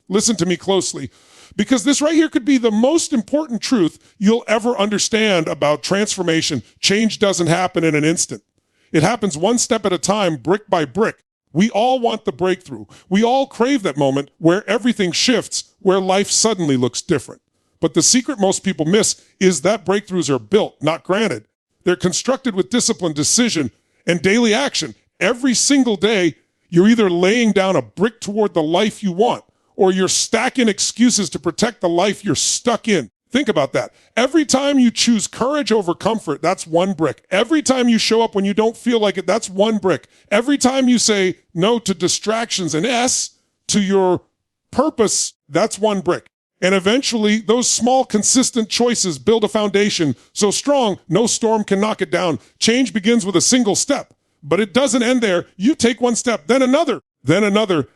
Listen to me closely, because this right here could be the most important truth you'll ever understand about transformation. Change doesn't happen in an instant. It happens one step at a time, brick by brick. We all want the breakthrough. We all crave that moment where everything shifts, where life suddenly looks different. But the secret most people miss is that breakthroughs are built, not granted. They're constructed with discipline, decision, and daily action. Every single day, you're either laying down a brick toward the life you want, or you're stacking excuses to protect the life you're stuck in. Think about that. Every time you choose courage over comfort, that's one brick. Every time you show up when you don't feel like it, that's one brick. Every time you say no to distractions and yes to your purpose, that's one brick. And eventually, those small, consistent choices build a foundation so strong, no storm can knock it down. Change begins with a single step, but it doesn't end there. You take one step, then another,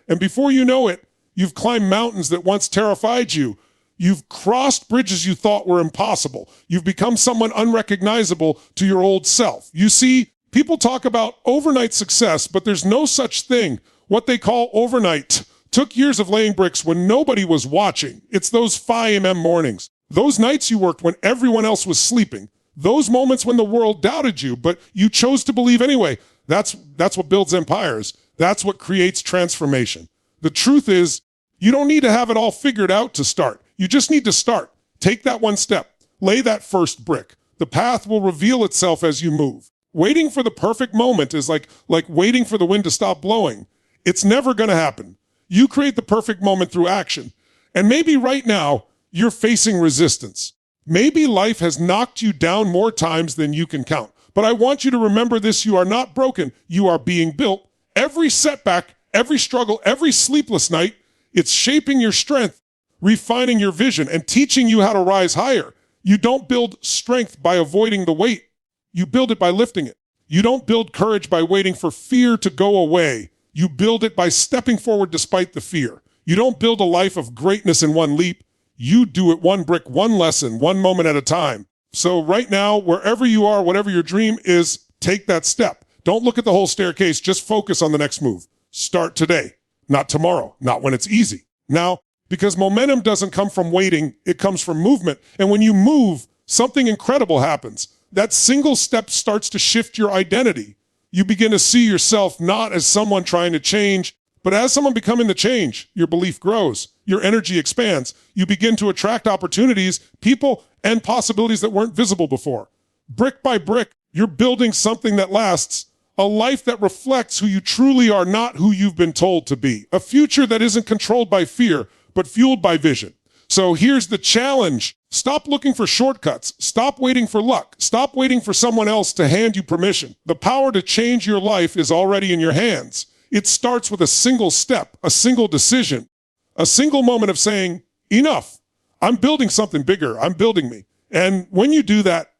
and before you know it, you've climbed mountains that once terrified you. You've crossed bridges you thought were impossible. You've become someone unrecognizable to your old self. You see, people talk about overnight success, but there's no such thing. What they call overnight took years of laying bricks when nobody was watching. It's those 5 a.m. mornings, those nights you worked when everyone else was sleeping, those moments when the world doubted you, but you chose to believe anyway. That's what builds empires. That's what creates transformation. The truth is, you don't need to have it all figured out to start. You just need to start. Take that one step. Lay that first brick. The path will reveal itself as you move. Waiting for the perfect moment is like waiting for the wind to stop blowing. It's never going to happen. You create the perfect moment through action. And maybe right now, you're facing resistance. Maybe life has knocked you down more times than you can count. But I want you to remember this: you are not broken. You are being built. Every setback, every struggle, every sleepless night, it's shaping your strength, refining your vision, and teaching you how to rise higher. You don't build strength by avoiding the weight. You build it by lifting it. You don't build courage by waiting for fear to go away. You build it by stepping forward despite the fear. You don't build a life of greatness in one leap. You do it one brick, one lesson, one moment at a time. So right now, wherever you are, whatever your dream is, take that step. Don't look at the whole staircase. Just focus on the next move. Start today, not tomorrow, not when it's easy. Now, because momentum doesn't come from waiting, it comes from movement. And when you move, something incredible happens. That single step starts to shift your identity. You begin to see yourself not as someone trying to change, but as someone becoming the change. Your belief grows. Your energy expands. You begin to attract opportunities, people, and possibilities that weren't visible before. Brick by brick, you're building something that lasts, a life that reflects who you truly are, not who you've been told to be. A future that isn't controlled by fear, but fueled by vision. So here's the challenge. Stop looking for shortcuts. Stop waiting for luck. Stop waiting for someone else to hand you permission. The power to change your life is already in your hands. It starts with a single step, a single decision, a single moment of saying, enough. I'm building something bigger. I'm building me. And when you do that,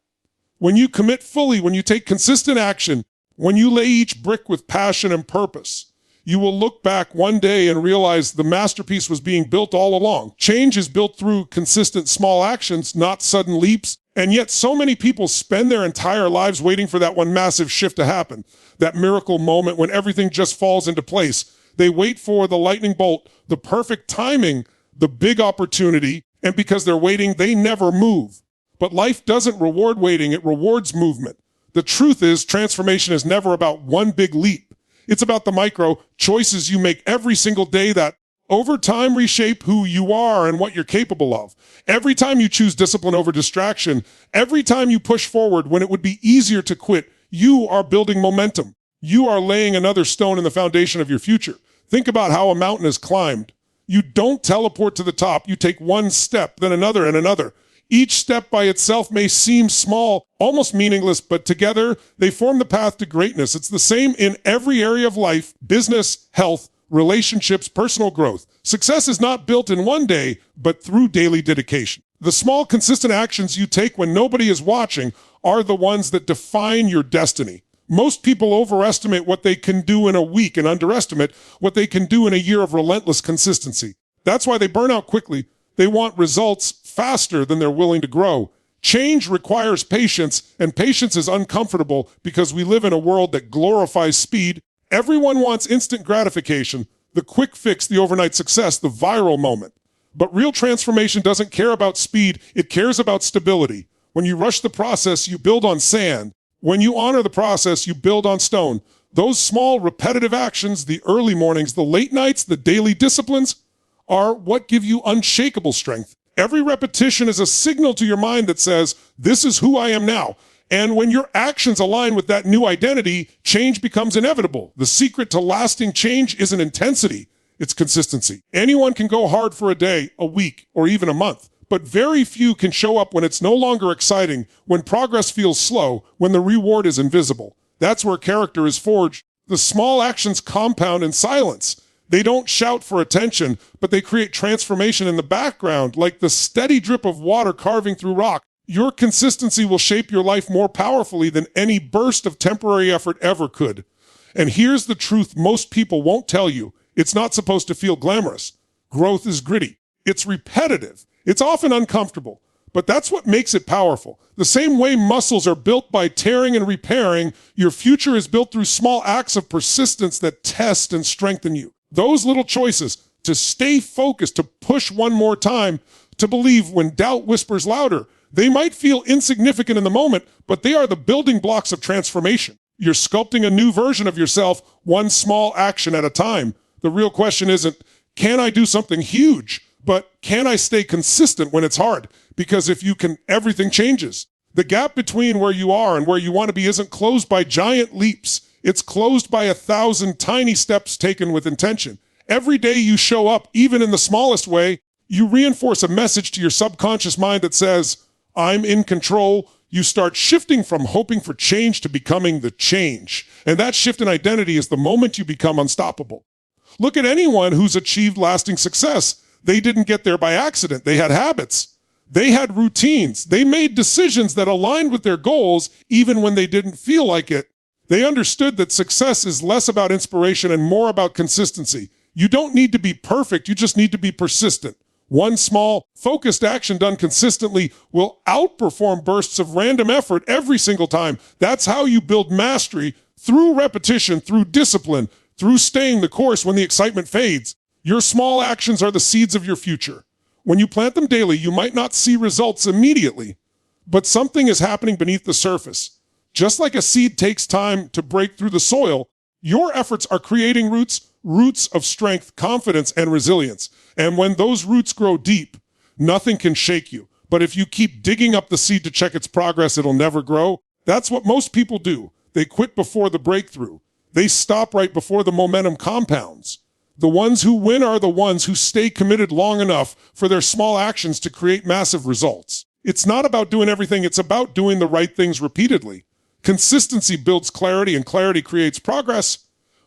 when you commit fully, when you take consistent action, when you lay each brick with passion and purpose, you will look back one day and realize the masterpiece was being built all along. Change is built through consistent small actions, not sudden leaps. And yet so many people spend their entire lives waiting for that one massive shift to happen, that miracle moment when everything just falls into place. They wait for the lightning bolt, the perfect timing, the big opportunity, and because they're waiting, they never move. But life doesn't reward waiting, it rewards movement. The truth is, transformation is never about one big leap. It's about the micro choices you make every single day that over time reshape who you are and what you're capable of. Every time you choose discipline over distraction, every time you push forward when it would be easier to quit, you are building momentum. You are laying another stone in the foundation of your future. Think about how a mountain is climbed. You don't teleport to the top. You take one step, then another and another. Each step by itself may seem small, almost meaningless, but together they form the path to greatness. It's the same in every area of life: business, health, relationships, personal growth. Success is not built in one day, but through daily dedication. The small, consistent actions you take when nobody is watching are the ones that define your destiny. Most people overestimate what they can do in a week and underestimate what they can do in a year of relentless consistency. That's why they burn out quickly. They want results faster than they're willing to grow. Change requires patience, and patience is uncomfortable because we live in a world that glorifies speed. Everyone wants instant gratification. The quick fix, the overnight success, the viral moment. But real transformation doesn't care about speed, it cares about stability. When you rush the process, you build on sand. When you honor the process, you build on stone. Those small, repetitive actions, the early mornings, the late nights, the daily disciplines, are what give you unshakable strength. Every repetition is a signal to your mind that says, this is who I am now. And when your actions align with that new identity, change becomes inevitable. The secret to lasting change isn't intensity, it's consistency. Anyone can go hard for a day, a week, or even a month. But very few can show up when it's no longer exciting, when progress feels slow, when the reward is invisible. That's where character is forged. The small actions compound in silence. They don't shout for attention, but they create transformation in the background, like the steady drip of water carving through rock. Your consistency will shape your life more powerfully than any burst of temporary effort ever could. And here's the truth most people won't tell you. It's not supposed to feel glamorous. Growth is gritty. It's repetitive. It's often uncomfortable, but that's what makes it powerful. The same way muscles are built by tearing and repairing, your future is built through small acts of persistence that test and strengthen you. Those little choices, to stay focused, to push one more time, to believe when doubt whispers louder, they might feel insignificant in the moment, but they are the building blocks of transformation. You're sculpting a new version of yourself, one small action at a time. The real question isn't, can I do something huge? But can I stay consistent when it's hard? Because if you can, everything changes. The gap between where you are and where you want to be isn't closed by giant leaps. It's closed by 1,000 tiny steps taken with intention. Every day you show up, even in the smallest way, you reinforce a message to your subconscious mind that says, I'm in control. You start shifting from hoping for change to becoming the change. And that shift in identity is the moment you become unstoppable. Look at anyone who's achieved lasting success. They didn't get there by accident. They had habits. They had routines. They made decisions that aligned with their goals even when they didn't feel like it. They understood that success is less about inspiration and more about consistency. You don't need to be perfect. You just need to be persistent. One small, focused action done consistently will outperform bursts of random effort every single time. That's how you build mastery, through repetition, through discipline, through staying the course when the excitement fades. Your small actions are the seeds of your future. When you plant them daily, you might not see results immediately, but something is happening beneath the surface. Just like a seed takes time to break through the soil, your efforts are creating roots of strength, confidence, and resilience. And when those roots grow deep, nothing can shake you. But if you keep digging up the seed to check its progress, it'll never grow. That's what most people do. They quit before the breakthrough. They stop right before the momentum compounds. The ones who win are the ones who stay committed long enough for their small actions to create massive results. It's not about doing everything, it's about doing the right things repeatedly. Consistency builds clarity, and clarity creates progress.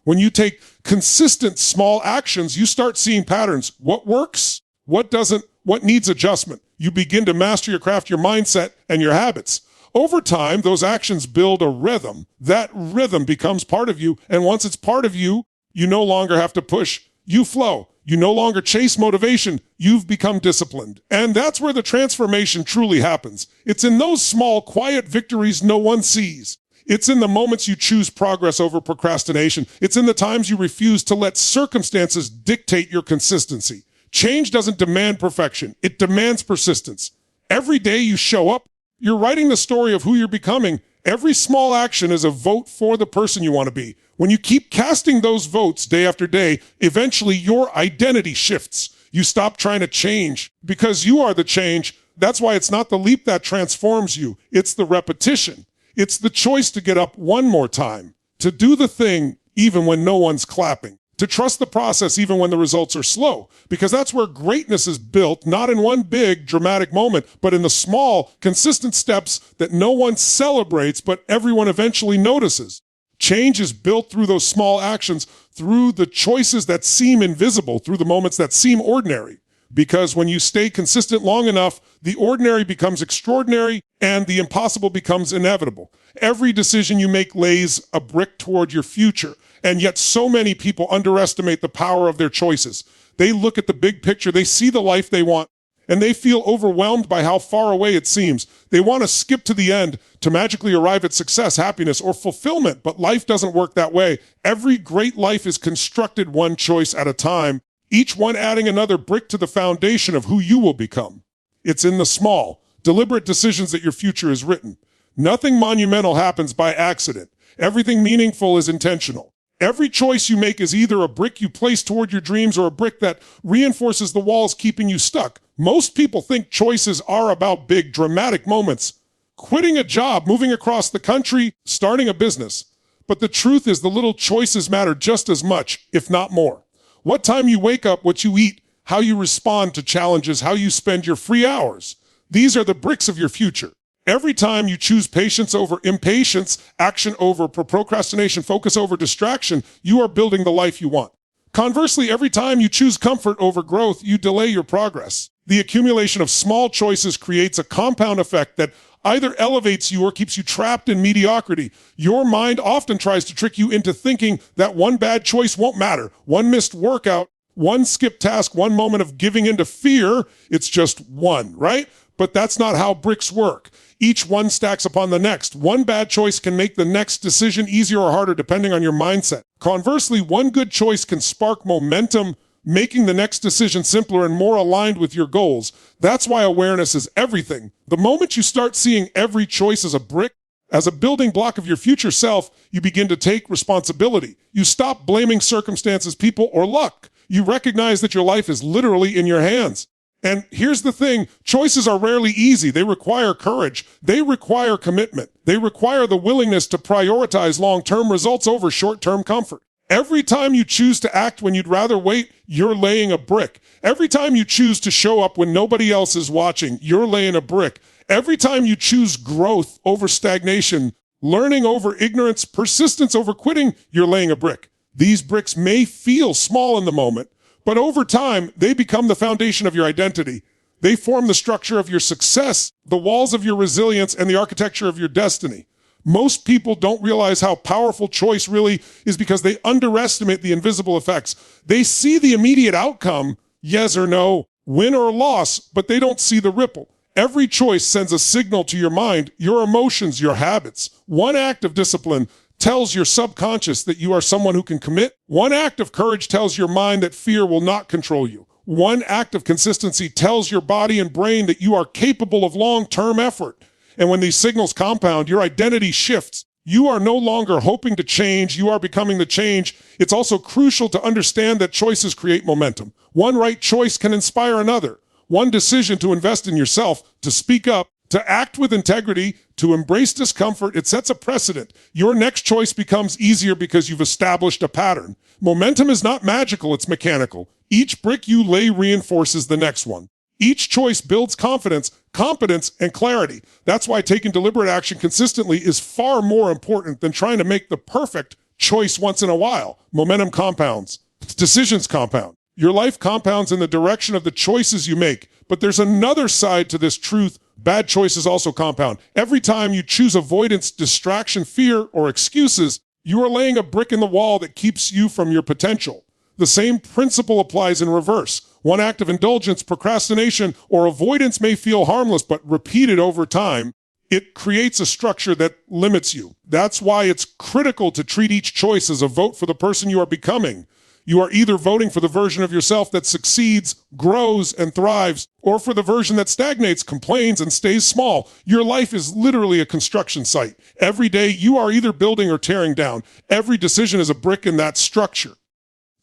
When you take consistent small actions, you start seeing patterns. What works? What doesn't? What needs adjustment? You begin to master your craft, your mindset, and your habits. Over time, those actions build a rhythm. That rhythm becomes part of you, and once it's part of you, you no longer have to push. You flow. You no longer chase motivation. You've become disciplined. And that's where the transformation truly happens. It's in those small, quiet victories no one sees. It's in the moments you choose progress over procrastination. It's in the times you refuse to let circumstances dictate your consistency. Change doesn't demand perfection. It demands persistence. Every day you show up, you're writing the story of who you're becoming. Every small action is a vote for the person you want to be. When you keep casting those votes day after day, eventually your identity shifts. You stop trying to change because you are the change. That's why it's not the leap that transforms you. It's the repetition. It's the choice to get up one more time, to do the thing even when no one's clapping, to trust the process even when the results are slow, because that's where greatness is built, not in one big dramatic moment, but in the small, consistent steps that no one celebrates, but everyone eventually notices. Change is built through those small actions, through the choices that seem invisible, through the moments that seem ordinary. Because when you stay consistent long enough, the ordinary becomes extraordinary and the impossible becomes inevitable. Every decision you make lays a brick toward your future. And yet so many people underestimate the power of their choices. They look at the big picture, they see the life they want, and they feel overwhelmed by how far away it seems. They want to skip to the end to magically arrive at success, happiness, or fulfillment, but life doesn't work that way. Every great life is constructed one choice at a time, each one adding another brick to the foundation of who you will become. It's in the small, deliberate decisions that your future is written. Nothing monumental happens by accident. Everything meaningful is intentional. Every choice you make is either a brick you place toward your dreams or a brick that reinforces the walls keeping you stuck. Most people think choices are about big, dramatic moments. Quitting a job, moving across the country, starting a business. But the truth is the little choices matter just as much, if not more. What time you wake up, what you eat, how you respond to challenges, how you spend your free hours. These are the bricks of your future. Every time you choose patience over impatience, action over procrastination, focus over distraction, you are building the life you want. Conversely, every time you choose comfort over growth, you delay your progress. The accumulation of small choices creates a compound effect that either elevates you or keeps you trapped in mediocrity. Your mind often tries to trick you into thinking that one bad choice won't matter. One missed workout, one skipped task, one moment of giving into fear, it's just one, right? But that's not how bricks work. Each one stacks upon the next. One bad choice can make the next decision easier or harder depending on your mindset. Conversely, one good choice can spark momentum, making the next decision simpler and more aligned with your goals. That's why awareness is everything. The moment you start seeing every choice as a brick, as a building block of your future self, you begin to take responsibility. You stop blaming circumstances, people, or luck. You recognize that your life is literally in your hands. And here's the thing, choices are rarely easy. They require courage. They require commitment. They require the willingness to prioritize long-term results over short-term comfort. Every time you choose to act when you'd rather wait, you're laying a brick. Every time you choose to show up when nobody else is watching, you're laying a brick. Every time you choose growth over stagnation, learning over ignorance, persistence over quitting, you're laying a brick. These bricks may feel small in the moment, but over time, they become the foundation of your identity. They form the structure of your success, the walls of your resilience, and the architecture of your destiny. Most people don't realize how powerful choice really is because they underestimate the invisible effects. They see the immediate outcome, yes or no, win or loss, but they don't see the ripple. Every choice sends a signal to your mind, your emotions, your habits. One act of discipline tells your subconscious that you are someone who can commit. One act of courage tells your mind that fear will not control you. One act of consistency tells your body and brain that you are capable of long-term effort. And when these signals compound, your identity shifts. You are no longer hoping to change, you are becoming the change. It's also crucial to understand that choices create momentum. One right choice can inspire another. One decision to invest in yourself, to speak up, to act with integrity, to embrace discomfort, it sets a precedent. Your next choice becomes easier because you've established a pattern. Momentum is not magical, it's mechanical. Each brick you lay reinforces the next one. Each choice builds confidence, competence, and clarity. That's why taking deliberate action consistently is far more important than trying to make the perfect choice once in a while. Momentum compounds. Decisions compound. Your life compounds in the direction of the choices you make. But there's another side to this truth. Bad choices also compound. Every time you choose avoidance, distraction, fear, or excuses, you are laying a brick in the wall that keeps you from your potential. The same principle applies in reverse. One act of indulgence, procrastination, or avoidance may feel harmless, but repeated over time, it creates a structure that limits you. That's why it's critical to treat each choice as a vote for the person you are becoming. You are either voting for the version of yourself that succeeds, grows, and thrives, or for the version that stagnates, complains, and stays small. Your life is literally a construction site. Every day, you are either building or tearing down. Every decision is a brick in that structure.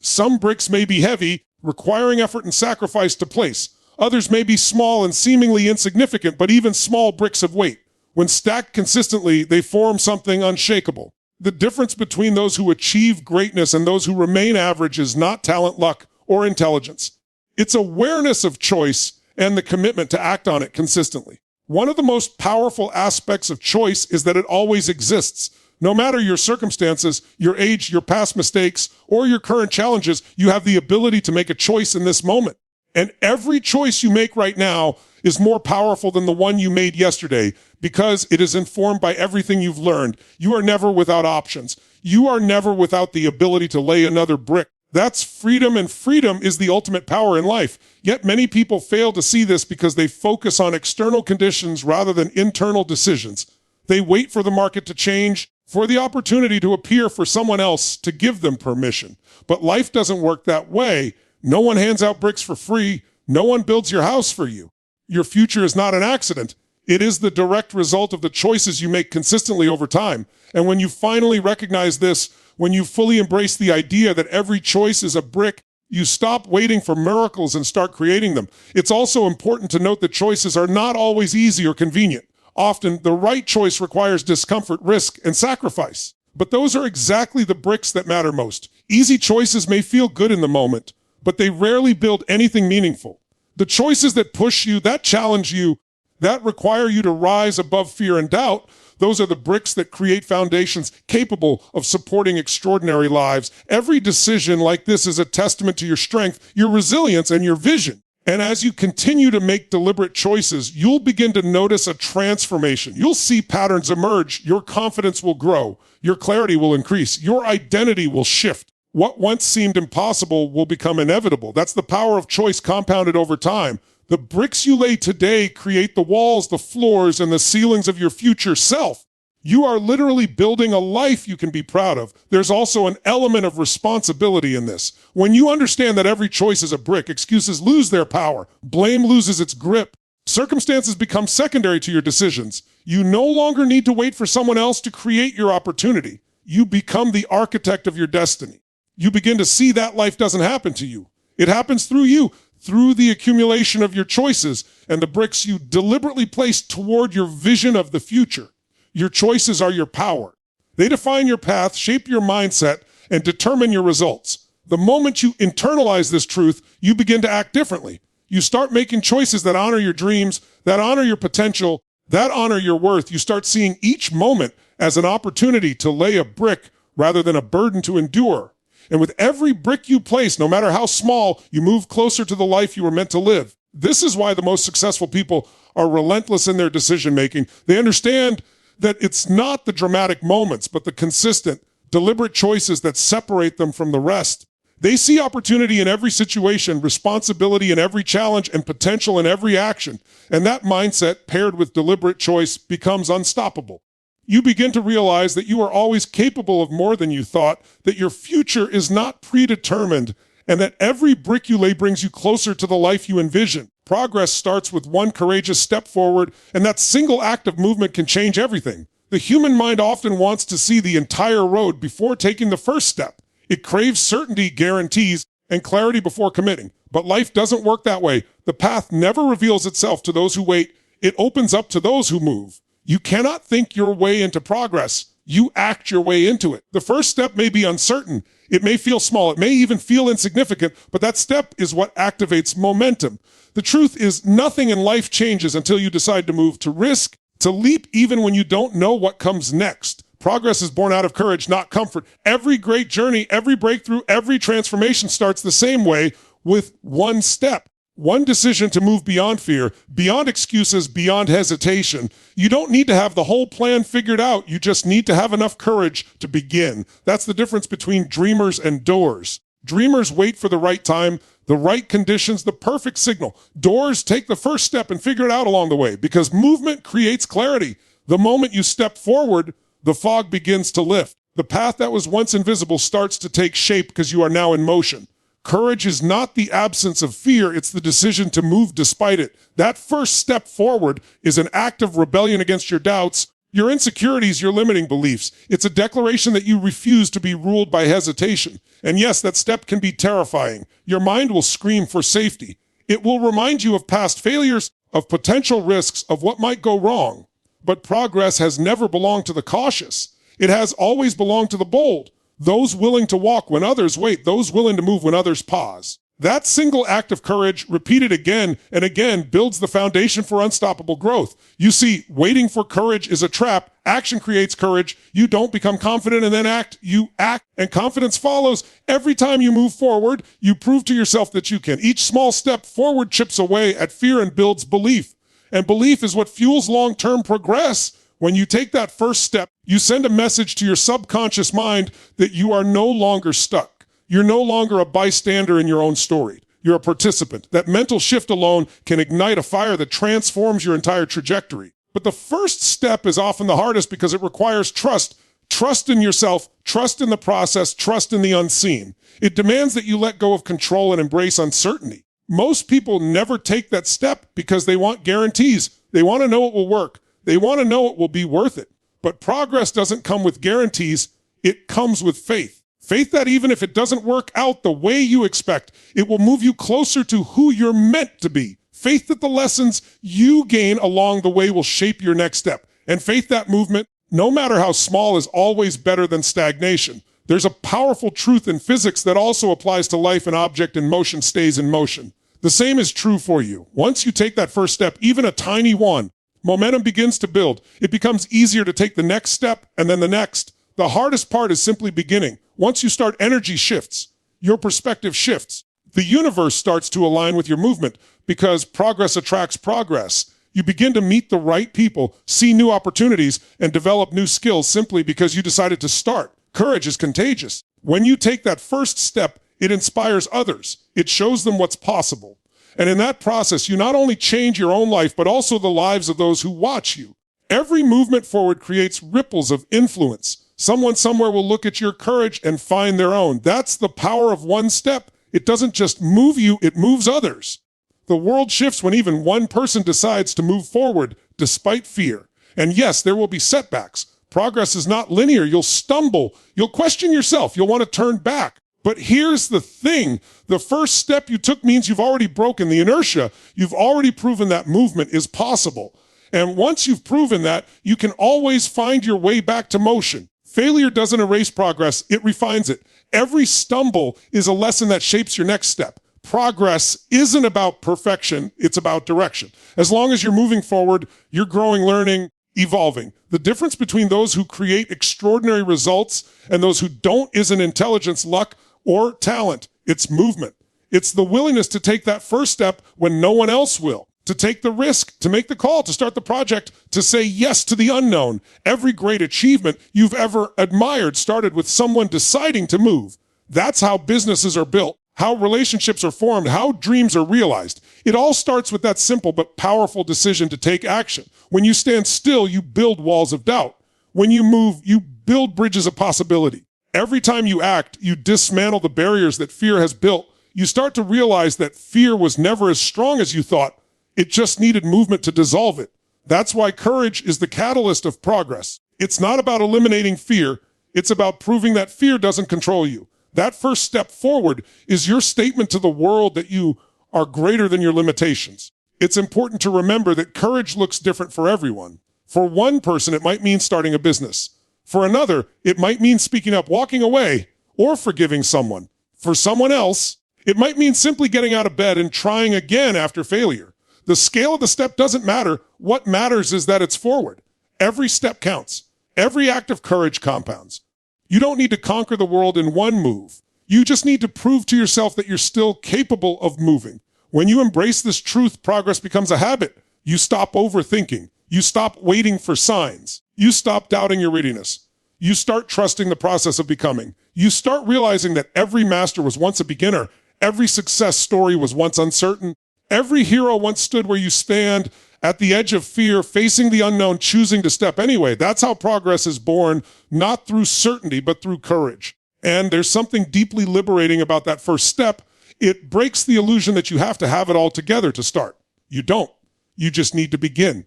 Some bricks may be heavy, requiring effort and sacrifice to place. Others may be small and seemingly insignificant, but even small bricks have weight. When stacked consistently, they form something unshakable. The difference between those who achieve greatness and those who remain average is not talent, luck, or intelligence. It's awareness of choice and the commitment to act on it consistently. One of the most powerful aspects of choice is that it always exists. No matter your circumstances, your age, your past mistakes, or your current challenges, you have the ability to make a choice in this moment. And every choice you make right now is more powerful than the one you made yesterday because it is informed by everything you've learned. You are never without options. You are never without the ability to lay another brick. That's freedom, and freedom is the ultimate power in life. Yet many people fail to see this because they focus on external conditions rather than internal decisions. They wait for the market to change, for the opportunity to appear for someone else to give them permission. But life doesn't work that way. No one hands out bricks for free. No one builds your house for you. Your future is not an accident. It is the direct result of the choices you make consistently over time. And when you finally recognize this, when you fully embrace the idea that every choice is a brick, you stop waiting for miracles and start creating them. It's also important to note that choices are not always easy or convenient. Often, the right choice requires discomfort, risk, and sacrifice. But those are exactly the bricks that matter most. Easy choices may feel good in the moment, but they rarely build anything meaningful. The choices that push you, that challenge you, that require you to rise above fear and doubt, those are the bricks that create foundations capable of supporting extraordinary lives. Every decision like this is a testament to your strength, your resilience, and your vision. And as you continue to make deliberate choices, you'll begin to notice a transformation. You'll see patterns emerge. Your confidence will grow. Your clarity will increase. Your identity will shift. What once seemed impossible will become inevitable. That's the power of choice compounded over time. The bricks you lay today create the walls, the floors, and the ceilings of your future self. You are literally building a life you can be proud of. There's also an element of responsibility in this. When you understand that every choice is a brick, excuses lose their power, blame loses its grip, circumstances become secondary to your decisions. You no longer need to wait for someone else to create your opportunity. You become the architect of your destiny. You begin to see that life doesn't happen to you. It happens through you, through the accumulation of your choices and the bricks you deliberately place toward your vision of the future. Your choices are your power. They define your path, shape your mindset, and determine your results. The moment you internalize this truth, you begin to act differently. You start making choices that honor your dreams, that honor your potential, that honor your worth. You start seeing each moment as an opportunity to lay a brick rather than a burden to endure. And with every brick you place, no matter how small, you move closer to the life you were meant to live. This is why the most successful people are relentless in their decision-making. They understand that it's not the dramatic moments, but the consistent, deliberate choices that separate them from the rest. They see opportunity in every situation, responsibility in every challenge, and potential in every action. And that mindset, paired with deliberate choice, becomes unstoppable. You begin to realize that you are always capable of more than you thought, that your future is not predetermined, and that every brick you lay brings you closer to the life you envision. Progress starts with one courageous step forward, and that single act of movement can change everything. The human mind often wants to see the entire road before taking the first step. It craves certainty, guarantees, and clarity before committing. But life doesn't work that way. The path never reveals itself to those who wait. It opens up to those who move. You cannot think your way into progress. You act your way into it. The first step may be uncertain. It may feel small. It may even feel insignificant, but that step is what activates momentum. The truth is, nothing in life changes until you decide to move, to risk, to leap even when you don't know what comes next. Progress is born out of courage, not comfort. Every great journey, every breakthrough, every transformation starts the same way, with one step. One decision to move beyond fear, beyond excuses, beyond hesitation. You don't need to have the whole plan figured out. You just need to have enough courage to begin. That's the difference between dreamers and doers. Dreamers wait for the right time, the right conditions, the perfect signal. Doers take the first step and figure it out along the way, because movement creates clarity. The moment you step forward, the fog begins to lift. The path that was once invisible starts to take shape because you are now in motion. Courage is not the absence of fear, it's the decision to move despite it. That first step forward is an act of rebellion against your doubts, your insecurities, your limiting beliefs. It's a declaration that you refuse to be ruled by hesitation. And yes, that step can be terrifying. Your mind will scream for safety. It will remind you of past failures, of potential risks, of what might go wrong. But progress has never belonged to the cautious. It has always belonged to the bold. Those willing to walk when others wait, those willing to move when others pause. That single act of courage, repeated again and again, builds the foundation for unstoppable growth. You see, waiting for courage is a trap. Action creates courage. You don't become confident and then act. You act, and confidence follows. Every time you move forward, you prove to yourself that you can. Each small step forward chips away at fear and builds belief. And belief is what fuels long-term progress. When you take that first step, you send a message to your subconscious mind that you are no longer stuck, You're no longer a bystander in your own story. You're a participant. That mental shift alone can ignite a fire that transforms your entire trajectory. But the first step is often the hardest because it requires trust. Trust in yourself, trust in the process, trust in the unseen. It demands that you let go of control and embrace uncertainty. Most people never take that step because they want guarantees. They want to know it will work. They want to know it will be worth it. But progress doesn't come with guarantees. It comes with faith. Faith that even if it doesn't work out the way you expect, it will move you closer to who you're meant to be. Faith that the lessons you gain along the way will shape your next step. And faith that movement, no matter how small, is always better than stagnation. There's a powerful truth in physics that also applies to life. An object in motion stays in motion. The same is true for you. Once you take that first step, even a tiny one, momentum begins to build. It becomes easier to take the next step and then the next. The hardest part is simply beginning. Once you start, energy shifts. Your perspective shifts. The universe starts to align with your movement because progress attracts progress. You begin to meet the right people, see new opportunities, and develop new skills simply because you decided to start. Courage is contagious. When you take that first step, it inspires others. It shows them what's possible. And in that process, you not only change your own life, but also the lives of those who watch you. Every movement forward creates ripples of influence. Someone somewhere will look at your courage and find their own. That's the power of one step. It doesn't just move you, it moves others. The world shifts when even one person decides to move forward despite fear. And yes, there will be setbacks. Progress is not linear. You'll stumble. You'll question yourself. You'll want to turn back. But here's the thing. The first step you took means you've already broken the inertia. You've already proven that movement is possible. And once you've proven that, you can always find your way back to motion. Failure doesn't erase progress. It refines it. Every stumble is a lesson that shapes your next step. Progress isn't about perfection. It's about direction. As long as you're moving forward, you're growing, learning, evolving. The difference between those who create extraordinary results and those who don't isn't intelligence, luck, or talent. It's movement. It's the willingness to take that first step when no one else will, to take the risk, to make the call, to start the project, to say yes to the unknown. Every great achievement you've ever admired started with someone deciding to move. That's how businesses are built, how relationships are formed, how dreams are realized. It all starts with that simple but powerful decision to take action. When you stand still, you build walls of doubt. When you move, you build bridges of possibility. Every time you act, you dismantle the barriers that fear has built. You start to realize that fear was never as strong as you thought. It just needed movement to dissolve it. That's why courage is the catalyst of progress. It's not about eliminating fear. It's about proving that fear doesn't control you. That first step forward is your statement to the world that you are greater than your limitations. It's important to remember that courage looks different for everyone. For one person, it might mean starting a business. For another, it might mean speaking up, walking away, or forgiving someone. For someone else, it might mean simply getting out of bed and trying again after failure. The scale of the step doesn't matter. What matters is that it's forward. Every step counts. Every act of courage compounds. You don't need to conquer the world in one move. You just need to prove to yourself that you're still capable of moving. When you embrace this truth, progress becomes a habit. You stop overthinking. You stop waiting for signs. You stop doubting your readiness. You start trusting the process of becoming. You start realizing that every master was once a beginner. Every success story was once uncertain. Every hero once stood where you stand, at the edge of fear, facing the unknown, choosing to step anyway. That's how progress is born, not through certainty, but through courage. And there's something deeply liberating about that first step. It breaks the illusion that you have to have it all together to start. You don't. You just need to begin.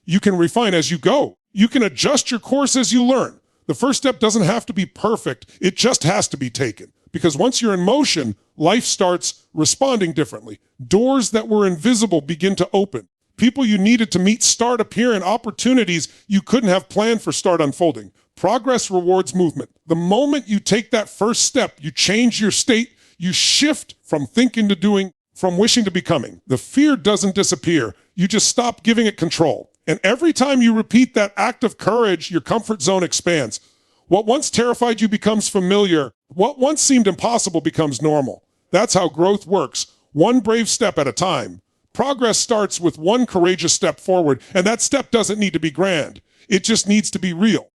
You can refine as you go. You can adjust your course as you learn. The first step doesn't have to be perfect. It just has to be taken. Because once you're in motion, life starts responding differently. Doors that were invisible begin to open. People you needed to meet start appearing. Opportunities you couldn't have planned for start unfolding. Progress rewards movement. The moment you take that first step, you change your state. You shift from thinking to doing, from wishing to becoming. The fear doesn't disappear. You just stop giving it control. And every time you repeat that act of courage, your comfort zone expands. What once terrified you becomes familiar. What once seemed impossible becomes normal. That's how growth works, one brave step at a time. Progress starts with one courageous step forward, and that step doesn't need to be grand. It just needs to be real.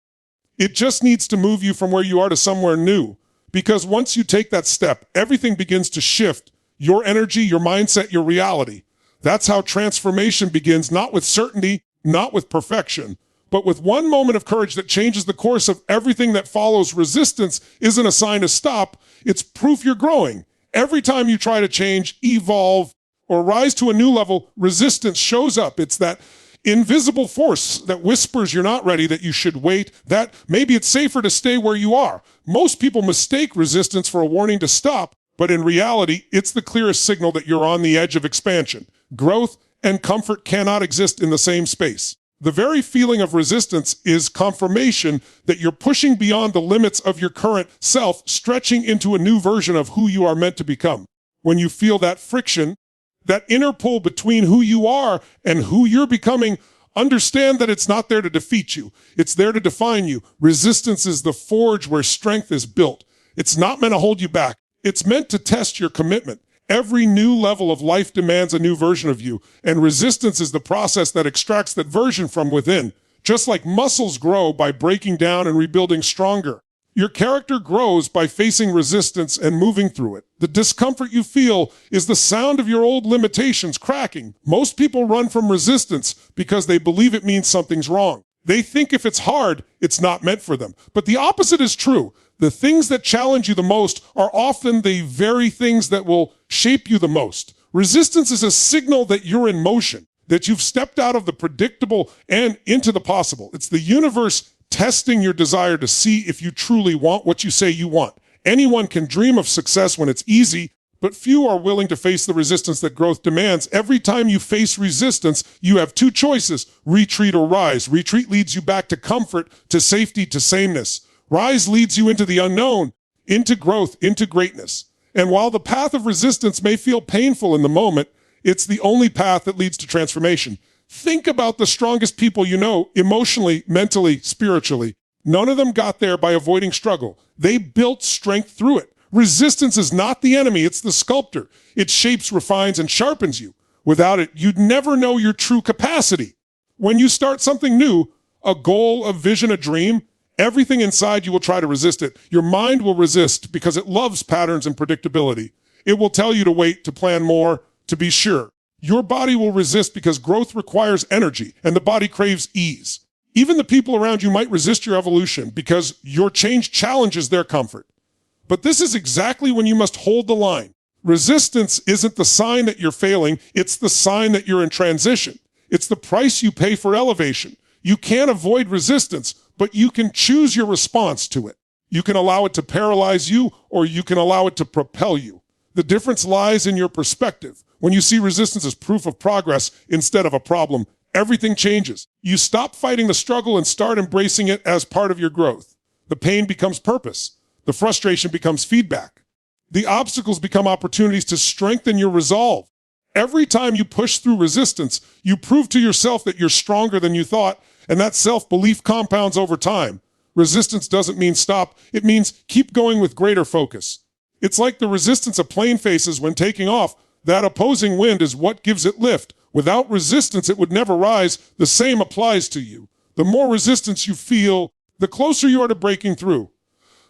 It just needs to move you from where you are to somewhere new. Because once you take that step, everything begins to shift. Your energy, your mindset, your reality. That's how transformation begins, not with certainty, not with perfection, but with one moment of courage that changes the course of everything that follows. Resistance isn't a sign to stop. It's proof you're growing. Every time you try to change, evolve, or rise to a new level, resistance shows up. It's that invisible force that whispers you're not ready, that you should wait, that maybe it's safer to stay where you are. Most people mistake resistance for a warning to stop, but in reality, it's the clearest signal that you're on the edge of expansion. Growth and comfort cannot exist in the same space. The very feeling of resistance is confirmation that you're pushing beyond the limits of your current self, stretching into a new version of who you are meant to become. When you feel that friction, that inner pull between who you are and who you're becoming, understand that it's not there to defeat you. It's there to define you. Resistance is the forge where strength is built. It's not meant to hold you back. It's meant to test your commitment. Every new level of life demands a new version of you, and resistance is the process that extracts that version from within. Just like muscles grow by breaking down and rebuilding stronger, your character grows by facing resistance and moving through it. The discomfort you feel is the sound of your old limitations cracking. Most people run from resistance because they believe it means something's wrong. They think if it's hard, it's not meant for them. But the opposite is true. The things that challenge you the most are often the very things that will shape you the most. Resistance is a signal that you're in motion, that you've stepped out of the predictable and into the possible. It's the universe testing your desire to see if you truly want what you say you want. Anyone can dream of success when it's easy, but few are willing to face the resistance that growth demands. Every time you face resistance, you have two choices: retreat or rise. Retreat leads you back to comfort, to safety, to sameness. Rise leads you into the unknown, into growth, into greatness. And while the path of resistance may feel painful in the moment, it's the only path that leads to transformation. Think about the strongest people you know, emotionally, mentally, spiritually. None of them got there by avoiding struggle. They built strength through it. Resistance is not the enemy, it's the sculptor. It shapes, refines, and sharpens you. Without it, you'd never know your true capacity. When you start something new, a goal, a vision, a dream, everything inside you will try to resist it. Your mind will resist because it loves patterns and predictability. It will tell you to wait, to plan more, to be sure. Your body will resist because growth requires energy, and the body craves ease. Even the people around you might resist your evolution because your change challenges their comfort. But this is exactly when you must hold the line. Resistance isn't the sign that you're failing, it's the sign that you're in transition. It's the price you pay for elevation. You can't avoid resistance, but you can choose your response to it. You can allow it to paralyze you, or you can allow it to propel you. The difference lies in your perspective. When you see resistance as proof of progress instead of a problem, everything changes. You stop fighting the struggle and start embracing it as part of your growth. The pain becomes purpose. The frustration becomes feedback. The obstacles become opportunities to strengthen your resolve. Every time you push through resistance, you prove to yourself that you're stronger than you thought, and that self-belief compounds over time. Resistance doesn't mean stop. It means keep going with greater focus. It's like the resistance a plane faces when taking off. That opposing wind is what gives it lift. Without resistance, it would never rise. The same applies to you. The more resistance you feel, the closer you are to breaking through.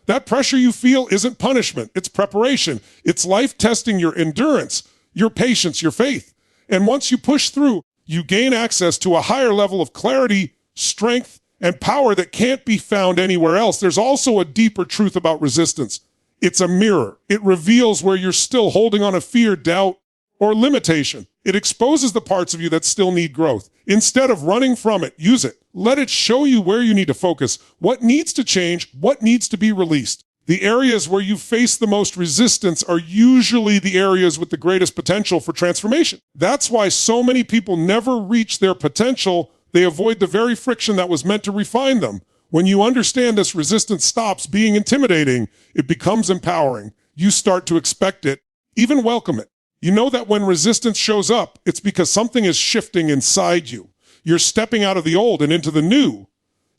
That pressure you feel isn't punishment. It's preparation. It's life testing your endurance, your patience, your faith. And once you push through, you gain access to a higher level of clarity, strength, and power that can't be found anywhere else. There's also a deeper truth about resistance. It's a mirror. It reveals where you're still holding on to fear, doubt, or limitation. It exposes the parts of you that still need growth. Instead of running from it, use it. Let it show you where you need to focus, what needs to change, what needs to be released. The areas where you face the most resistance are usually the areas with the greatest potential for transformation. That's why so many people never reach their potential. They avoid the very friction that was meant to refine them. When you understand this, resistance stops being intimidating. It becomes empowering. You start to expect it, even welcome it. You know that when resistance shows up, it's because something is shifting inside you. You're stepping out of the old and into the new.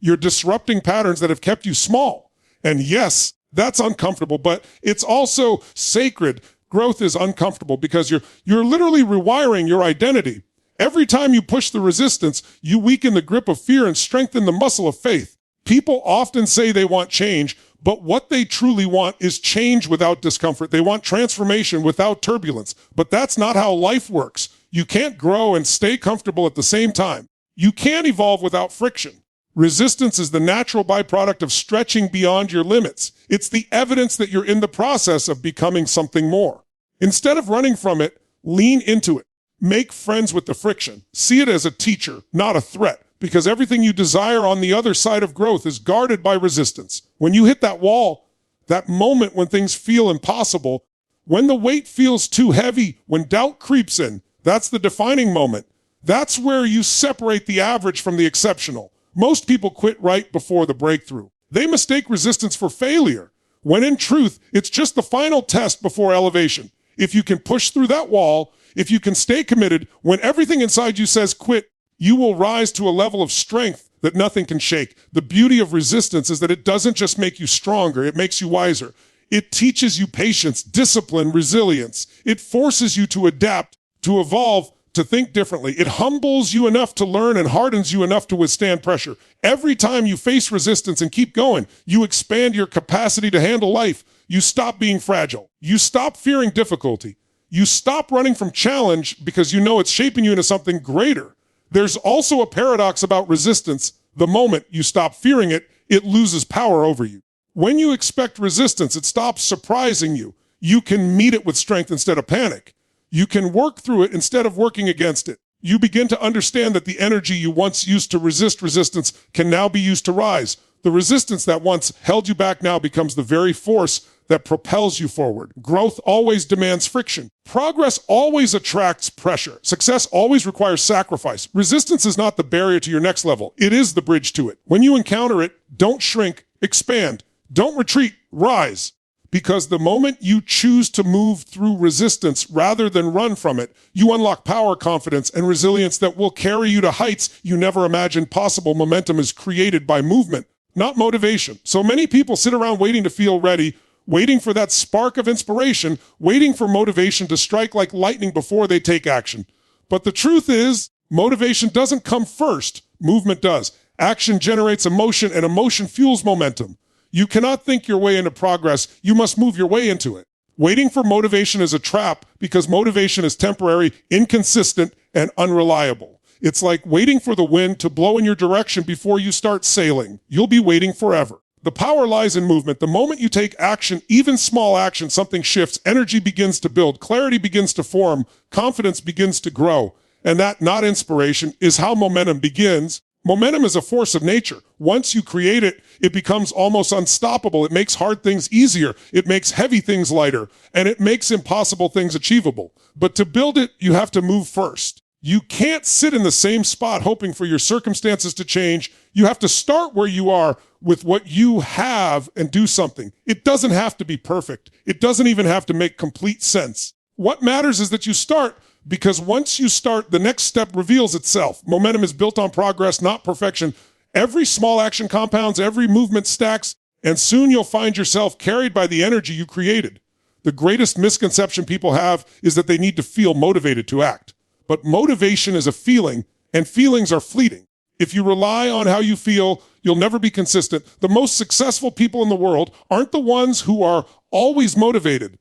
You're disrupting patterns that have kept you small. And yes, that's uncomfortable, but it's also sacred. Growth is uncomfortable because you're literally rewiring your identity. Every time you push the resistance, you weaken the grip of fear and strengthen the muscle of faith. People often say they want change, But what they truly want is change without discomfort. They want transformation without turbulence. But that's not how life works. You can't grow and stay comfortable at the same time. You can't evolve without friction. Resistance is the natural byproduct of stretching beyond your limits. It's the evidence that you're in the process of becoming something more. Instead of running from it, lean into it. Make friends with the friction. See it as a teacher, not a threat, because everything you desire on the other side of growth is guarded by resistance. When you hit that wall, that moment when things feel impossible, when the weight feels too heavy, when doubt creeps in, that's the defining moment. That's where you separate the average from the exceptional. Most people quit right before the breakthrough. They mistake resistance for failure, when in truth, it's just the final test before elevation. If you can push through that wall, if you can stay committed, when everything inside you says quit, you will rise to a level of strength that nothing can shake. The beauty of resistance is that it doesn't just make you stronger, it makes you wiser. It teaches you patience, discipline, resilience. It forces you to adapt, to evolve, to think differently. It humbles you enough to learn and hardens you enough to withstand pressure. Every time you face resistance and keep going, you expand your capacity to handle life. You stop being fragile. You stop fearing difficulty. You stop running from challenge because you know it's shaping you into something greater. There's also a paradox about resistance. The moment you stop fearing it, it loses power over you. When you expect resistance, it stops surprising you. You can meet it with strength instead of panic. You can work through it instead of working against it. You begin to understand that the energy you once used to resist resistance can now be used to rise. The resistance that once held you back now becomes the very force that propels you forward. Growth always demands friction. Progress always attracts pressure. Success always requires sacrifice. Resistance is not the barrier to your next level. It is the bridge to it. When you encounter it, don't shrink, expand. Don't retreat, rise. Because the moment you choose to move through resistance rather than run from it, you unlock power, confidence, and resilience that will carry you to heights you never imagined possible. Momentum is created by movement, not motivation. So many people sit around waiting to feel ready, waiting for that spark of inspiration, waiting for motivation to strike like lightning before they take action. But the truth is, motivation doesn't come first. Movement does. Action generates emotion, and emotion fuels momentum. You cannot think your way into progress. You must move your way into it. Waiting for motivation is a trap because motivation is temporary, inconsistent, and unreliable. It's like waiting for the wind to blow in your direction before you start sailing. You'll be waiting forever. The power lies in movement. The moment you take action, even small action, something shifts, energy begins to build, clarity begins to form, confidence begins to grow. And that, not inspiration, is how momentum begins. Momentum is a force of nature. Once you create it, it becomes almost unstoppable. It makes hard things easier. It makes heavy things lighter. And it makes impossible things achievable. But to build it, you have to move first. You can't sit in the same spot hoping for your circumstances to change. You have to start where you are with what you have and do something. It doesn't have to be perfect. It doesn't even have to make complete sense. What matters is that you start, because once you start, the next step reveals itself. Momentum is built on progress, not perfection. Every small action compounds, every movement stacks, and soon you'll find yourself carried by the energy you created. The greatest misconception people have is that they need to feel motivated to act. But motivation is a feeling, and feelings are fleeting. If you rely on how you feel, you'll never be consistent. The most successful people in the world aren't the ones who are always motivated.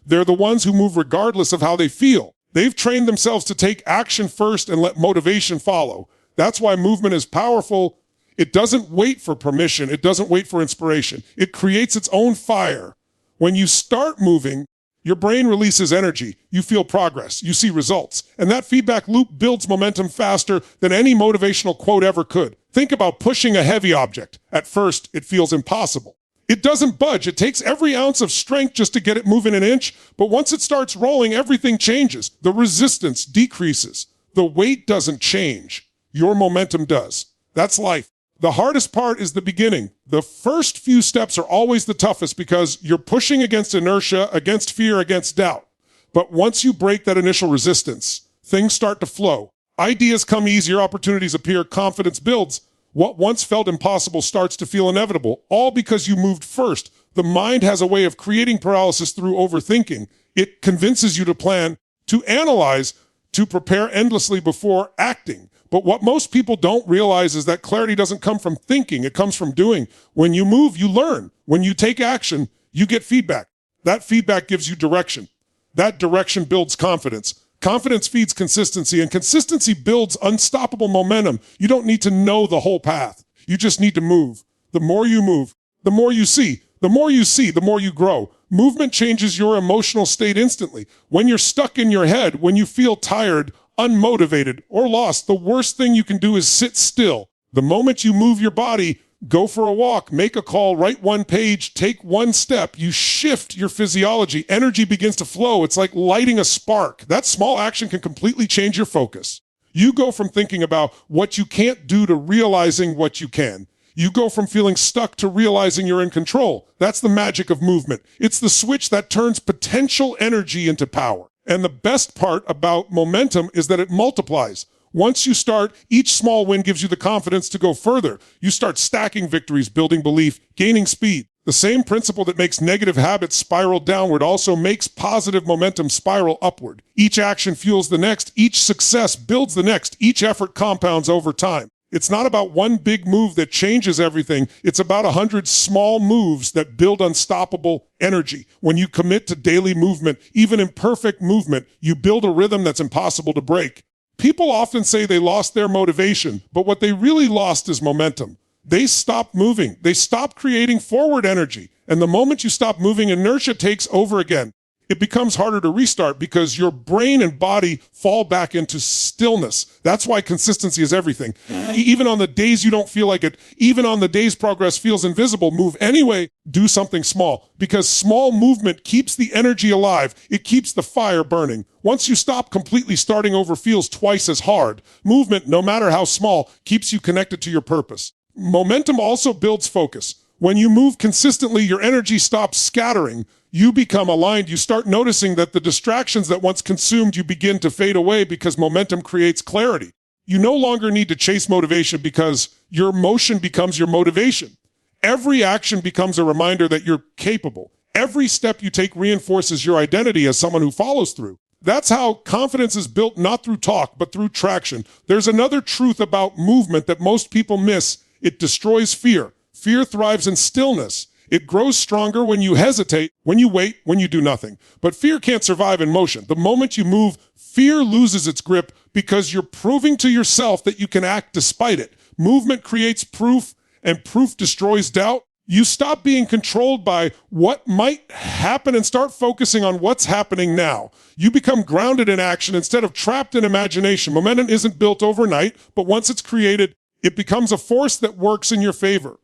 They're the ones who move regardless of how they feel. They've trained themselves to take action first and let motivation follow. That's why movement is powerful. It doesn't wait for permission. It doesn't wait for inspiration. It creates its own fire. When you start moving, your brain releases energy. You feel progress. You see results. And that feedback loop builds momentum faster than any motivational quote ever could. Think about pushing a heavy object. At first, it feels impossible. It doesn't budge. It takes every ounce of strength just to get it moving an inch. But once it starts rolling, everything changes. The resistance decreases. The weight doesn't change. Your momentum does. That's life. The hardest part is the beginning. The first few steps are always the toughest because you're pushing against inertia, against fear, against doubt. But once you break that initial resistance, things start to flow. Ideas come easier, opportunities appear, confidence builds. What once felt impossible starts to feel inevitable, all because you moved first. The mind has a way of creating paralysis through overthinking. It convinces you to plan, to analyze, to prepare endlessly before acting. But what most people don't realize is that clarity doesn't come from thinking, it comes from doing. When you move, you learn. When you take action, you get feedback. That feedback gives you direction. That direction builds confidence. Confidence feeds consistency, and consistency builds unstoppable momentum. You don't need to know the whole path. You just need to move. The more you move, the more you see. The more you see, the more you grow. Movement changes your emotional state instantly. When you're stuck in your head, when you feel tired, unmotivated, or lost, the worst thing you can do is sit still. The moment you move your body, go for a walk, make a call, write one page, take one step, you shift your physiology. Energy begins to flow. It's like lighting a spark. That small action can completely change your focus. You go from thinking about what you can't do to realizing what you can. You go from feeling stuck to realizing you're in control. That's the magic of movement. It's the switch that turns potential energy into power. And the best part about momentum is that it multiplies. Once you start, each small win gives you the confidence to go further. You start stacking victories, building belief, gaining speed. The same principle that makes negative habits spiral downward also makes positive momentum spiral upward. Each action fuels the next. Each success builds the next. Each effort compounds over time. It's not about one big move that changes everything. It's about 100 small moves that build unstoppable energy. When you commit to daily movement, even imperfect movement, you build a rhythm that's impossible to break. People often say they lost their motivation, but what they really lost is momentum. They stopped moving. They stopped creating forward energy. And the moment you stop moving, inertia takes over again. It becomes harder to restart because your brain and body fall back into stillness. That's why consistency is everything. Even on the days you don't feel like it, even on the days progress feels invisible, move anyway. Do something small, because small movement keeps the energy alive. It keeps the fire burning. Once you stop completely, starting over feels twice as hard. Movement, no matter how small, keeps you connected to your purpose. Momentum also builds focus. When you move consistently, your energy stops scattering. You become aligned. You start noticing that the distractions that once consumed you begin to fade away because momentum creates clarity. You no longer need to chase motivation because your motion becomes your motivation. Every action becomes a reminder that you're capable. Every step you take reinforces your identity as someone who follows through. That's how confidence is built, not through talk, but through traction. There's another truth about movement that most people miss. It destroys fear. Fear thrives in stillness. It grows stronger when you hesitate, when you wait, when you do nothing. But fear can't survive in motion. The moment you move, fear loses its grip because you're proving to yourself that you can act despite it. Movement creates proof, and proof destroys doubt. You stop being controlled by what might happen and start focusing on what's happening now. You become grounded in action instead of trapped in imagination. Momentum isn't built overnight, but once it's created, it becomes a force that works in your favor.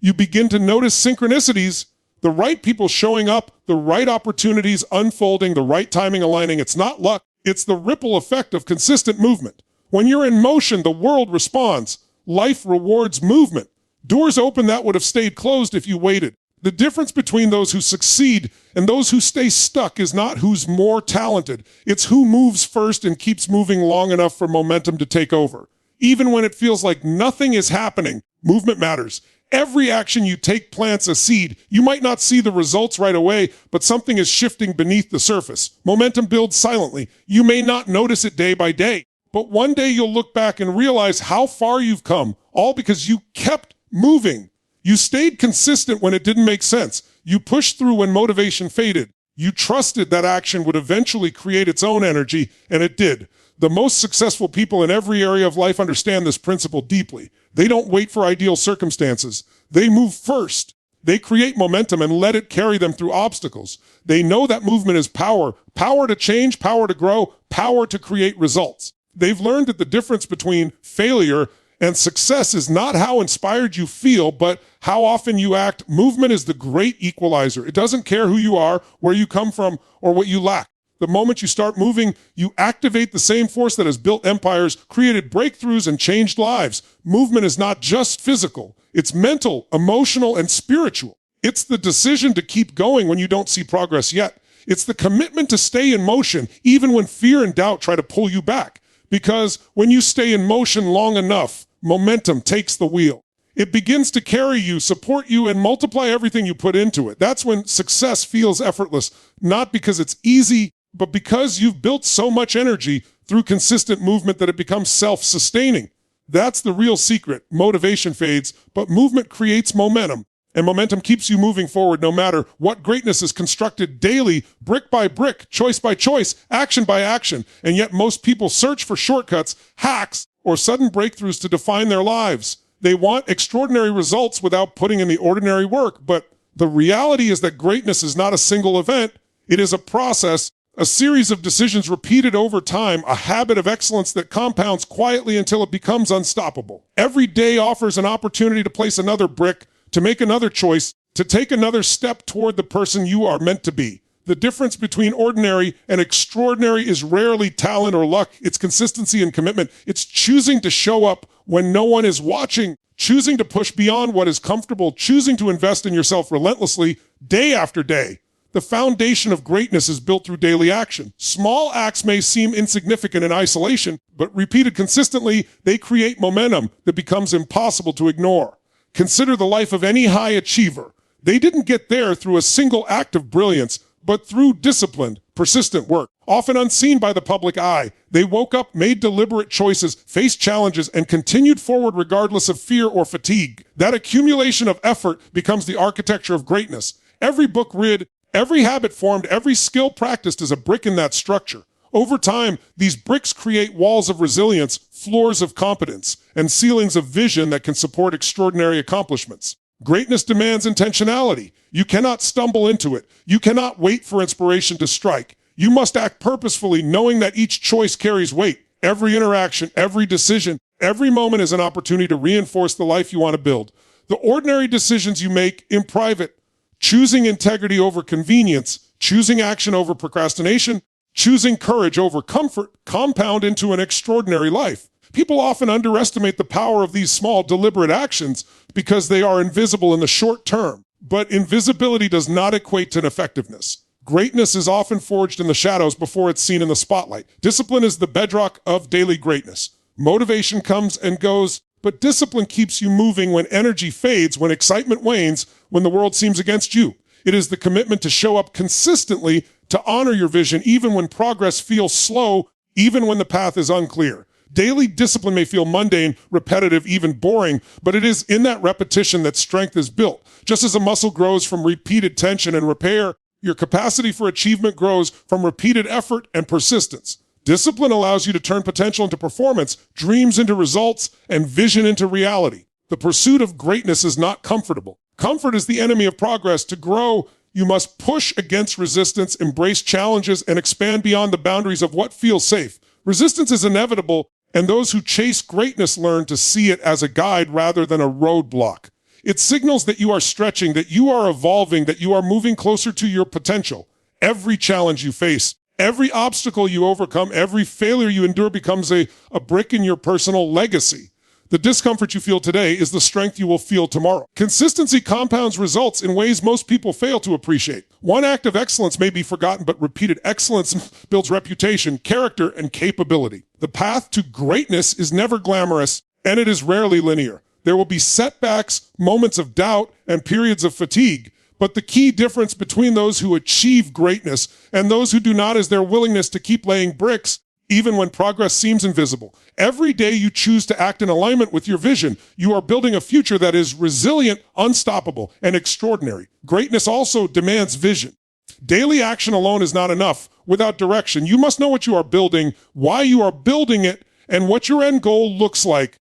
You begin to notice synchronicities, the right people showing up, the right opportunities unfolding, the right timing aligning. It's not luck. It's the ripple effect of consistent movement. When you're in motion, the world responds. Life rewards movement. Doors open that would have stayed closed if you waited. The difference between those who succeed and those who stay stuck is not who's more talented. It's who moves first and keeps moving long enough for momentum to take over. Even when it feels like nothing is happening, movement matters. Every action you take plants a seed. You might not see the results right away, but something is shifting beneath the surface. Momentum builds silently. You may not notice it day by day, but one day you'll look back and realize how far you've come, all because you kept moving. You stayed consistent when it didn't make sense. You pushed through when motivation faded. You trusted that action would eventually create its own energy, and it did. The most successful people in every area of life understand this principle deeply. They don't wait for ideal circumstances. They move first. They create momentum and let it carry them through obstacles. They know that movement is power. Power to change, power to grow, power to create results. They've learned that the difference between failure and success is not how inspired you feel, but how often you act. Movement is the great equalizer. It doesn't care who you are, where you come from, or what you lack. The moment you start moving, you activate the same force that has built empires, created breakthroughs, and changed lives. Movement is not just physical. It's mental, emotional, and spiritual. It's the decision to keep going when you don't see progress yet. It's the commitment to stay in motion, even when fear and doubt try to pull you back. Because when you stay in motion long enough, momentum takes the wheel. It begins to carry you, support you, and multiply everything you put into it. That's when success feels effortless, not because it's easy, but because you've built so much energy through consistent movement that it becomes self-sustaining. That's the real secret. Motivation fades, but movement creates momentum. And momentum keeps you moving forward no matter what. Greatness is constructed daily, brick by brick, choice by choice, action by action. And yet most people search for shortcuts, hacks, or sudden breakthroughs to define their lives. They want extraordinary results without putting in the ordinary work. But the reality is that greatness is not a single event. It is a process, a series of decisions repeated over time, a habit of excellence that compounds quietly until it becomes unstoppable. Every day offers an opportunity to place another brick, to make another choice, to take another step toward the person you are meant to be. The difference between ordinary and extraordinary is rarely talent or luck. It's consistency and commitment. It's choosing to show up when no one is watching, choosing to push beyond what is comfortable, choosing to invest in yourself relentlessly, day after day. The foundation of greatness is built through daily action. Small acts may seem insignificant in isolation, but repeated consistently, they create momentum that becomes impossible to ignore. Consider the life of any high achiever. They didn't get there through a single act of brilliance, but through disciplined, persistent work. Often unseen by the public eye, they woke up, made deliberate choices, faced challenges, and continued forward regardless of fear or fatigue. That accumulation of effort becomes the architecture of greatness. Every book read, every habit formed, every skill practiced is a brick in that structure. Over time, these bricks create walls of resilience, floors of competence, and ceilings of vision that can support extraordinary accomplishments. Greatness demands intentionality. You cannot stumble into it. You cannot wait for inspiration to strike. You must act purposefully, knowing that each choice carries weight. Every interaction, every decision, every moment is an opportunity to reinforce the life you want to build. The ordinary decisions you make in private, choosing integrity over convenience, choosing action over procrastination, choosing courage over comfort, compound into an extraordinary life. People often underestimate the power of these small, deliberate actions because they are invisible in the short term. But invisibility does not equate to effectiveness. Greatness is often forged in the shadows before it's seen in the spotlight. Discipline is the bedrock of daily greatness. Motivation comes and goes, but discipline keeps you moving when energy fades, when excitement wanes, when the world seems against you. It is the commitment to show up consistently, to honor your vision, even when progress feels slow, even when the path is unclear. Daily discipline may feel mundane, repetitive, even boring, but it is in that repetition that strength is built. Just as a muscle grows from repeated tension and repair, your capacity for achievement grows from repeated effort and persistence. Discipline allows you to turn potential into performance, dreams into results, and vision into reality. The pursuit of greatness is not comfortable. Comfort is the enemy of progress. To grow, you must push against resistance, embrace challenges, and expand beyond the boundaries of what feels safe. Resistance is inevitable, and those who chase greatness learn to see it as a guide rather than a roadblock. It signals that you are stretching, that you are evolving, that you are moving closer to your potential. Every challenge you face, every obstacle you overcome, every failure you endure becomes a brick in your personal legacy. The discomfort you feel today is the strength you will feel tomorrow. Consistency compounds results in ways most people fail to appreciate. One act of excellence may be forgotten, but repeated excellence builds reputation, character, and capability. The path to greatness is never glamorous, and it is rarely linear. There will be setbacks, moments of doubt, and periods of fatigue. But the key difference between those who achieve greatness and those who do not is their willingness to keep laying bricks even when progress seems invisible. Every day you choose to act in alignment with your vision, you are building a future that is resilient, unstoppable, and extraordinary. Greatness also demands vision. Daily action alone is not enough. Without direction, you must know what you are building, why you are building it, and what your end goal looks like.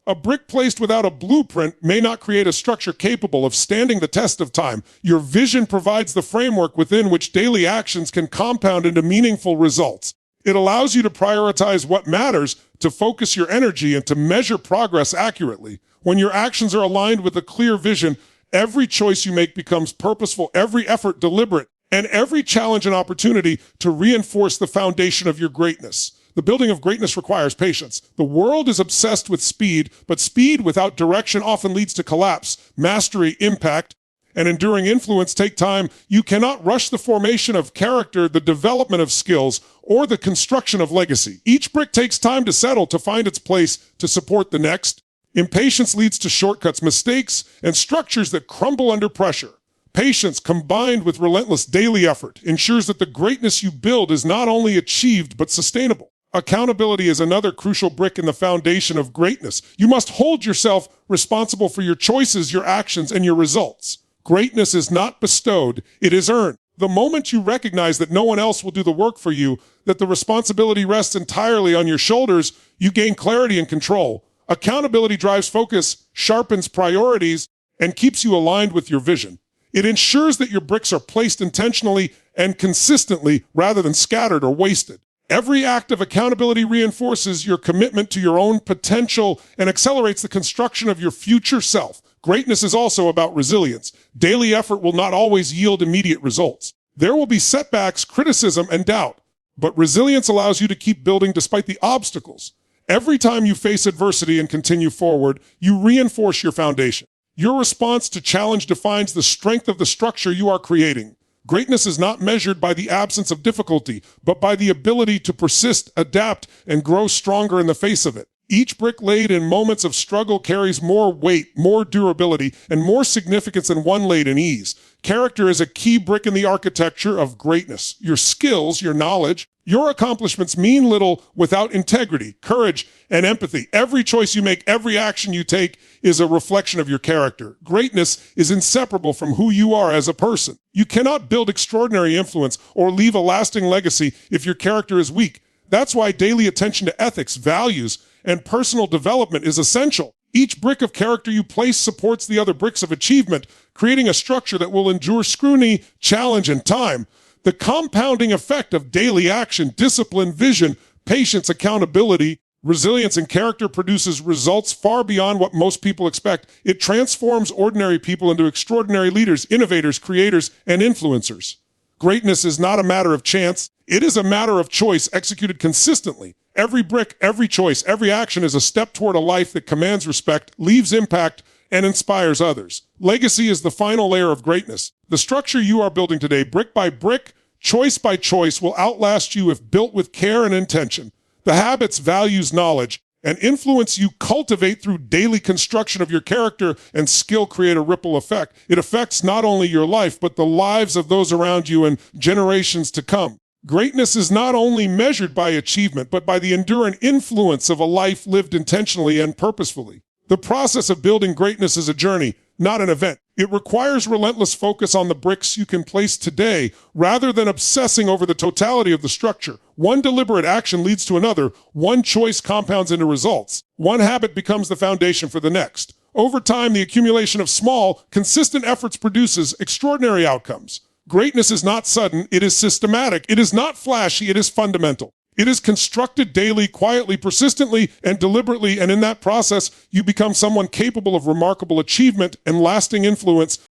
A brick placed without a blueprint may not create a structure capable of standing the test of time. Your vision provides the framework within which daily actions can compound into meaningful results. It allows you to prioritize what matters, to focus your energy, and to measure progress accurately. When your actions are aligned with a clear vision, every choice you make becomes purposeful, every effort deliberate, and every challenge an opportunity to reinforce the foundation of your greatness. The building of greatness requires patience. The world is obsessed with speed, but speed without direction often leads to collapse. Mastery, impact, and enduring influence take time. You cannot rush the formation of character, the development of skills, or the construction of legacy. Each brick takes time to settle, to find its place, to support the next. Impatience leads to shortcuts, mistakes, and structures that crumble under pressure. Patience, combined with relentless daily effort, ensures that the greatness you build is not only achieved, but sustainable. Accountability is another crucial brick in the foundation of greatness. You must hold yourself responsible for your choices, your actions, and your results. Greatness is not bestowed, it is earned. The moment you recognize that no one else will do the work for you, that the responsibility rests entirely on your shoulders, you gain clarity and control. Accountability drives focus, sharpens priorities, and keeps you aligned with your vision. It ensures that your bricks are placed intentionally and consistently rather than scattered or wasted. Every act of accountability reinforces your commitment to your own potential and accelerates the construction of your future self. Greatness is also about resilience. Daily effort will not always yield immediate results. There will be setbacks, criticism, and doubt, but resilience allows you to keep building despite the obstacles. Every time you face adversity and continue forward, you reinforce your foundation. Your response to challenge defines the strength of the structure you are creating. Greatness is not measured by the absence of difficulty, but by the ability to persist, adapt, and grow stronger in the face of it. Each brick laid in moments of struggle carries more weight, more durability, and more significance than one laid in ease. Character is a key brick in the architecture of greatness. Your skills, your knowledge, your accomplishments mean little without integrity, courage, and empathy. Every choice you make, every action you take is a reflection of your character. Greatness is inseparable from who you are as a person. You cannot build extraordinary influence or leave a lasting legacy if your character is weak. That's why daily attention to ethics, values, and personal development is essential. Each brick of character you place supports the other bricks of achievement, creating a structure that will endure scrutiny, challenge, and time. The compounding effect of daily action, discipline, vision, patience, accountability, resilience, and character produces results far beyond what most people expect. It transforms ordinary people into extraordinary leaders, innovators, creators, and influencers. Greatness is not a matter of chance. It is a matter of choice executed consistently. Every brick, every choice, every action is a step toward a life that commands respect, leaves impact, and inspires others. Legacy is the final layer of greatness. The structure you are building today, brick by brick, choice by choice, will outlast you if built with care and intention. The habits, values, knowledge, and influence you cultivate through daily construction of your character and skill create a ripple effect. It affects not only your life, but the lives of those around you and generations to come. Greatness is not only measured by achievement, but by the enduring influence of a life lived intentionally and purposefully. The process of building greatness is a journey, not an event. It requires relentless focus on the bricks you can place today, rather than obsessing over the totality of the structure. One deliberate action leads to another. One choice compounds into results. One habit becomes the foundation for the next. Over time, the accumulation of small, consistent efforts produces extraordinary outcomes. Greatness is not sudden, it is systematic. It is not flashy, it is fundamental. It is constructed daily, quietly, persistently, and deliberately, and in that process, you become someone capable of remarkable achievement and lasting influence